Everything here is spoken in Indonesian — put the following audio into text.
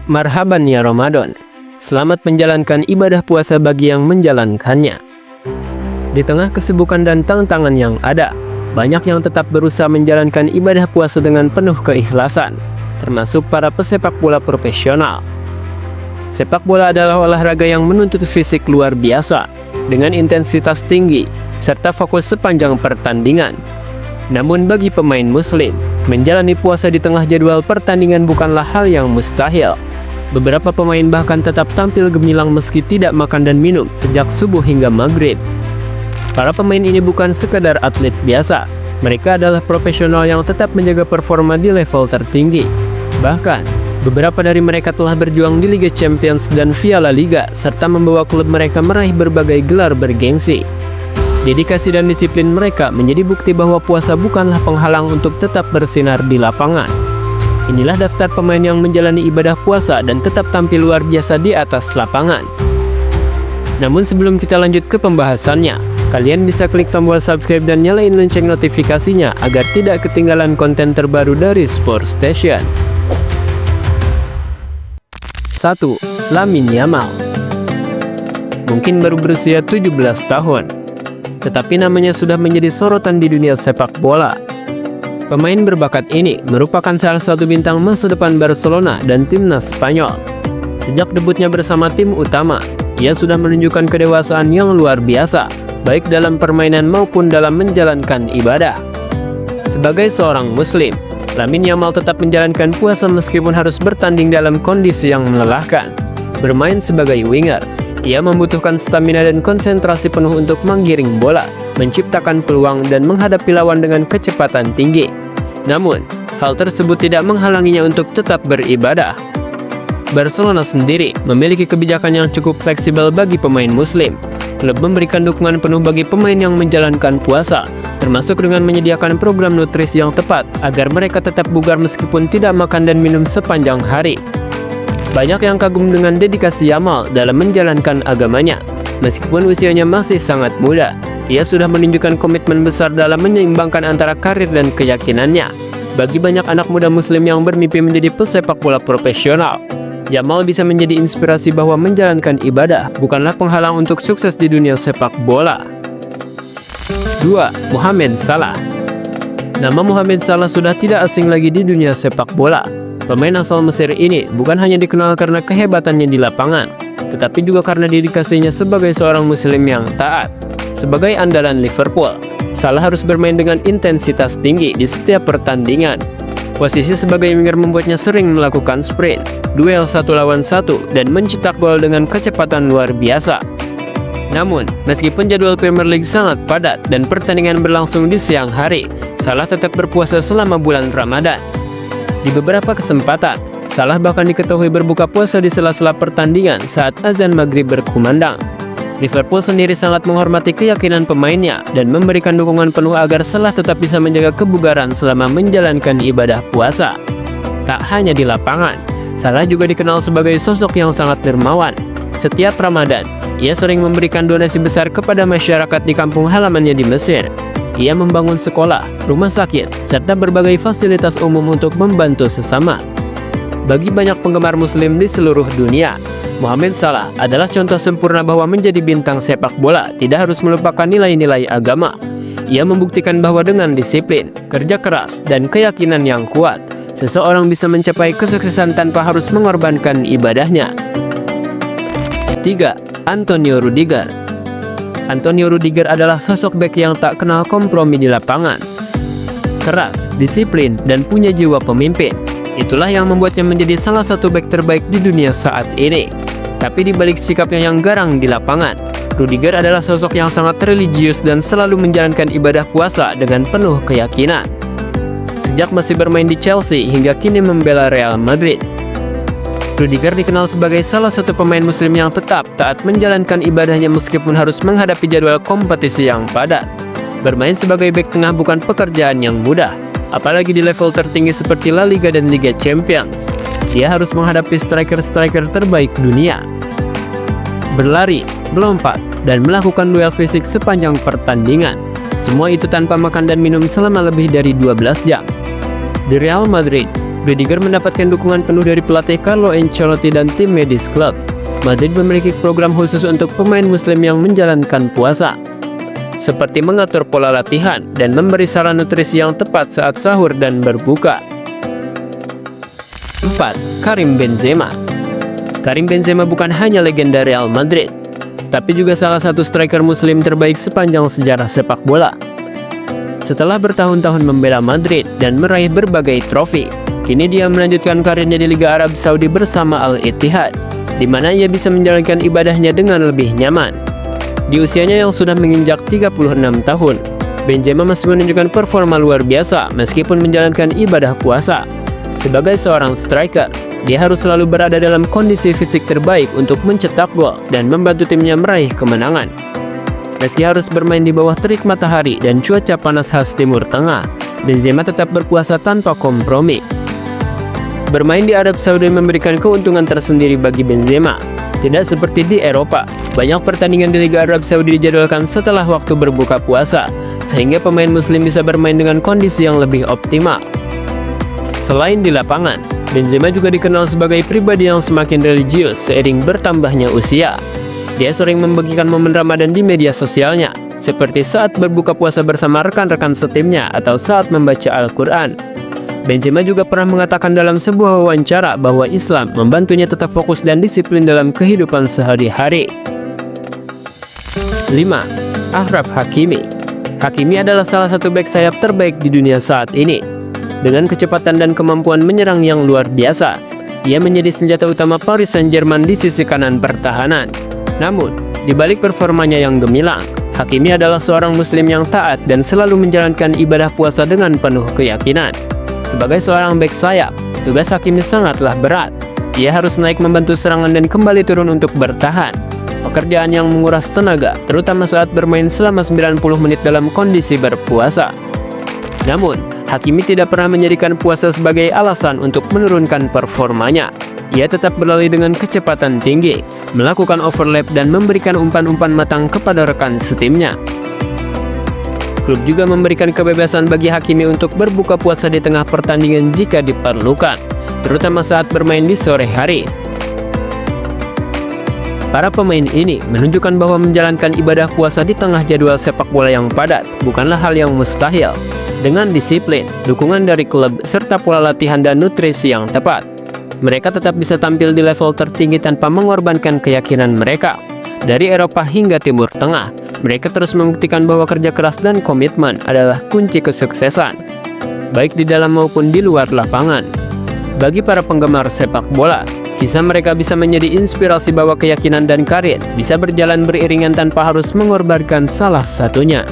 Marhaban ya Ramadan. Selamat menjalankan ibadah puasa bagi yang menjalankannya. Di tengah kesibukan dan tantangan yang ada, banyak yang tetap berusaha menjalankan ibadah puasa dengan penuh keikhlasan, termasuk para pesepak bola profesional. Sepak bola adalah olahraga yang menuntut fisik luar biasa, dengan intensitas tinggi, serta fokus sepanjang pertandingan. Namun bagi pemain muslim, menjalani puasa di tengah jadwal pertandingan bukanlah hal yang mustahil. Beberapa pemain bahkan tetap tampil gemilang meski tidak makan dan minum sejak subuh hingga maghrib. Para pemain ini bukan sekadar atlet biasa, mereka adalah profesional yang tetap menjaga performa di level tertinggi. Bahkan, beberapa dari mereka telah berjuang di Liga Champions dan Piala Liga, serta membawa klub mereka meraih berbagai gelar bergengsi. Dedikasi dan disiplin mereka menjadi bukti bahwa puasa bukanlah penghalang untuk tetap bersinar di lapangan. Inilah daftar pemain yang menjalani ibadah puasa dan tetap tampil luar biasa di atas lapangan. Namun sebelum kita lanjut ke pembahasannya, kalian bisa klik tombol subscribe dan nyalain lonceng notifikasinya agar tidak ketinggalan konten terbaru dari Sport Station. 1. Lamine Yamal. Mungkin baru berusia 17 tahun, tetapi namanya sudah menjadi sorotan di dunia sepak bola. Pemain berbakat ini merupakan salah satu bintang masa depan Barcelona dan timnas Spanyol. Sejak debutnya bersama tim utama, ia sudah menunjukkan kedewasaan yang luar biasa, baik dalam permainan maupun dalam menjalankan ibadah. Sebagai seorang muslim, Lamine Yamal tetap menjalankan puasa meskipun harus bertanding dalam kondisi yang melelahkan. Bermain sebagai winger, ia membutuhkan stamina dan konsentrasi penuh untuk menggiring bola, menciptakan peluang dan menghadapi lawan dengan kecepatan tinggi. Namun, hal tersebut tidak menghalanginya untuk tetap beribadah. Barcelona sendiri memiliki kebijakan yang cukup fleksibel bagi pemain muslim. Klub memberikan dukungan penuh bagi pemain yang menjalankan puasa, termasuk dengan menyediakan program nutrisi yang tepat agar mereka tetap bugar meskipun tidak makan dan minum sepanjang hari. Banyak yang kagum dengan dedikasi Yamal dalam menjalankan agamanya. Meskipun usianya masih sangat muda, ia sudah menunjukkan komitmen besar dalam menyeimbangkan antara karir dan keyakinannya. Bagi banyak anak muda muslim yang bermimpi menjadi pesepak bola profesional, Yamal bisa menjadi inspirasi bahwa menjalankan ibadah bukanlah penghalang untuk sukses di dunia sepak bola. 2. Mohamed Salah. Nama Mohamed Salah sudah tidak asing lagi di dunia sepak bola. Pemain asal Mesir ini bukan hanya dikenal karena kehebatannya di lapangan, tetapi juga karena dedikasinya sebagai seorang muslim yang taat. Sebagai andalan Liverpool, Salah harus bermain dengan intensitas tinggi di setiap pertandingan. Posisi sebagai winger membuatnya sering melakukan sprint, duel 1 lawan 1, dan mencetak gol dengan kecepatan luar biasa. Namun, meskipun jadwal Premier League sangat padat dan pertandingan berlangsung di siang hari, Salah tetap berpuasa selama bulan Ramadan. Di beberapa kesempatan, Salah bahkan diketahui berbuka puasa di sela-sela pertandingan saat azan maghrib berkumandang. Liverpool sendiri sangat menghormati keyakinan pemainnya dan memberikan dukungan penuh agar Salah tetap bisa menjaga kebugaran selama menjalankan ibadah puasa. Tak hanya di lapangan, Salah juga dikenal sebagai sosok yang sangat dermawan. Setiap Ramadan, ia sering memberikan donasi besar kepada masyarakat di kampung halamannya di Mesir. Ia membangun sekolah, rumah sakit, serta berbagai fasilitas umum untuk membantu sesama. Bagi banyak penggemar muslim di seluruh dunia, Mohamed Salah adalah contoh sempurna bahwa menjadi bintang sepak bola tidak harus melupakan nilai-nilai agama. Ia membuktikan bahwa dengan disiplin, kerja keras, dan keyakinan yang kuat, seseorang bisa mencapai kesuksesan tanpa harus mengorbankan ibadahnya. 3. Antonio Rudiger. Antonio Rudiger adalah sosok bek yang tak kenal kompromi di lapangan. Keras, disiplin, dan punya jiwa pemimpin. Itulah yang membuatnya menjadi salah satu bek terbaik di dunia saat ini. Tapi di balik sikapnya yang garang di lapangan, Rudiger adalah sosok yang sangat religius dan selalu menjalankan ibadah puasa dengan penuh keyakinan. Sejak masih bermain di Chelsea hingga kini membela Real Madrid, Rudiger dikenal sebagai salah satu pemain muslim yang tetap taat menjalankan ibadahnya meskipun harus menghadapi jadwal kompetisi yang padat. Bermain sebagai bek tengah bukan pekerjaan yang mudah, apalagi di level tertinggi seperti La Liga dan Liga Champions. Dia harus menghadapi striker-striker terbaik dunia. Berlari, melompat, dan melakukan duel fisik sepanjang pertandingan. Semua itu tanpa makan dan minum selama lebih dari 12 jam. Di Real Madrid, Rudiger mendapatkan dukungan penuh dari pelatih Carlo Ancelotti dan tim medis klub. Madrid memiliki program khusus untuk pemain muslim yang menjalankan puasa, seperti mengatur pola latihan dan memberi saran nutrisi yang tepat saat sahur dan berbuka. 4. Karim Benzema. Karim Benzema bukan hanya legenda Real Madrid, tapi juga salah satu striker muslim terbaik sepanjang sejarah sepak bola. Setelah bertahun-tahun membela Madrid dan meraih berbagai trofi, kini dia melanjutkan karirnya di Liga Arab Saudi bersama Al-Ittihad, di mana ia bisa menjalankan ibadahnya dengan lebih nyaman. Di usianya yang sudah menginjak 36 tahun, Benzema masih menunjukkan performa luar biasa meskipun menjalankan ibadah puasa. Sebagai seorang striker, dia harus selalu berada dalam kondisi fisik terbaik untuk mencetak gol dan membantu timnya meraih kemenangan. Meski harus bermain di bawah terik matahari dan cuaca panas khas Timur Tengah, Benzema tetap berpuasa tanpa kompromi. Bermain di Arab Saudi memberikan keuntungan tersendiri bagi Benzema. Tidak seperti di Eropa, banyak pertandingan di Liga Arab Saudi dijadwalkan setelah waktu berbuka puasa, sehingga pemain muslim bisa bermain dengan kondisi yang lebih optimal. Selain di lapangan, Benzema juga dikenal sebagai pribadi yang semakin religius seiring bertambahnya usia. Dia sering membagikan momen Ramadan di media sosialnya, seperti saat berbuka puasa bersama rekan-rekan setimnya atau saat membaca Al-Quran. Benzema juga pernah mengatakan dalam sebuah wawancara bahwa Islam membantunya tetap fokus dan disiplin dalam kehidupan sehari-hari. 5. Achraf Hakimi. Hakimi adalah salah satu bek sayap terbaik di dunia saat ini. Dengan kecepatan dan kemampuan menyerang yang luar biasa, ia menjadi senjata utama Paris Saint-Germain di sisi kanan pertahanan. Namun, di balik performanya yang gemilang, Hakimi adalah seorang muslim yang taat dan selalu menjalankan ibadah puasa dengan penuh keyakinan. Sebagai seorang bek sayap, tugas Hakimi sangatlah berat. Ia harus naik membantu serangan dan kembali turun untuk bertahan. Pekerjaan yang menguras tenaga, terutama saat bermain selama 90 menit dalam kondisi berpuasa. Namun, Hakimi tidak pernah menjadikan puasa sebagai alasan untuk menurunkan performanya. Ia tetap berlari dengan kecepatan tinggi, melakukan overlap dan memberikan umpan-umpan matang kepada rekan setimnya. Klub juga memberikan kebebasan bagi Hakimi untuk berbuka puasa di tengah pertandingan jika diperlukan, terutama saat bermain di sore hari. Para pemain ini menunjukkan bahwa menjalankan ibadah puasa di tengah jadwal sepak bola yang padat bukanlah hal yang mustahil. Dengan disiplin, dukungan dari klub, serta pola latihan dan nutrisi yang tepat, mereka tetap bisa tampil di level tertinggi tanpa mengorbankan keyakinan mereka. Dari Eropa hingga Timur Tengah, mereka terus membuktikan bahwa kerja keras dan komitmen adalah kunci kesuksesan, baik di dalam maupun di luar lapangan. Bagi para penggemar sepak bola, kisah mereka bisa menjadi inspirasi bahwa keyakinan dan karir bisa berjalan beriringan tanpa harus mengorbankan salah satunya.